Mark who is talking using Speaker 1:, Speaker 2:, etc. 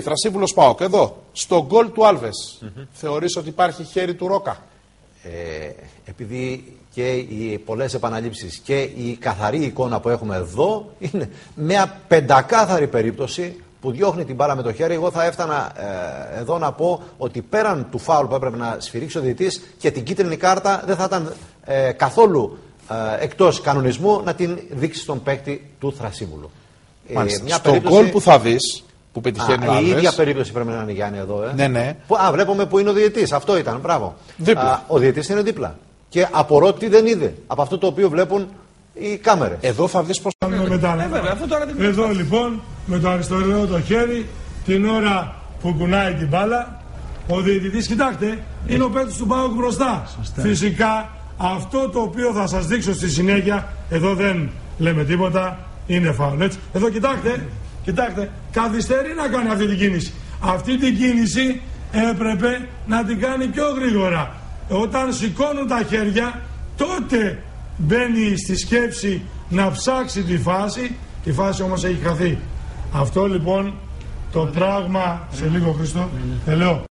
Speaker 1: Θρασίβουλος ΠΑΟΚ, εδώ, στο γκολ του Άλβες. Θεωρείς ότι υπάρχει χέρι του Ρόκα?
Speaker 2: Επειδή και οι πολλές επαναλήψεις και η καθαρή εικόνα που έχουμε εδώ είναι μια πεντακάθαρη περίπτωση που διώχνει την μπάλα με το χέρι. Εγώ θα έφτανα εδώ να πω ότι πέραν του φάουλ που έπρεπε να σφυρίξει ο διαιτητής και την κίτρινη κάρτα δεν θα ήταν καθόλου εκτός κανονισμού να την δείξει στον παίκτη του Θρασίβουλου.
Speaker 1: Στο γκολ που θα δεις, που πετυχαίνει ο Άλβες.
Speaker 2: Η ίδια περίπτωση πρέπει να είναι, Γιάννη, εδώ.
Speaker 1: Ναι, ναι.
Speaker 2: Βλέπουμε που είναι ο διαιτητής. Αυτό ήταν. Μπράβο.
Speaker 1: Ο
Speaker 2: διαιτητής είναι δίπλα. Και απορώ τι δεν είδε από αυτό το οποίο βλέπουν οι κάμερες.
Speaker 1: Εδώ θα δεις πως.
Speaker 3: Εδώ λοιπόν με το αριστερό το χέρι την ώρα που κουνάει την μπάλα ο διαιτητής, κοιτάξτε, είναι ο παίκτης του ΠΑΟΚ μπροστά. Φυσικά αυτό το οποίο θα σας δείξω στη συνέχεια, εδώ δεν λέμε τίποτα, είναι φάουλ. Εδώ κοιτάξτε, καθυστερεί να κάνει αυτή την κίνηση. Αυτή την κίνηση έπρεπε να την κάνει πιο γρήγορα. Όταν σηκώνουν τα χέρια, τότε μπαίνει στη σκέψη να ψάξει τη φάση. Η φάση όμως έχει χαθεί. Αυτό λοιπόν το πράγμα, σε λίγο Χριστό, λέω.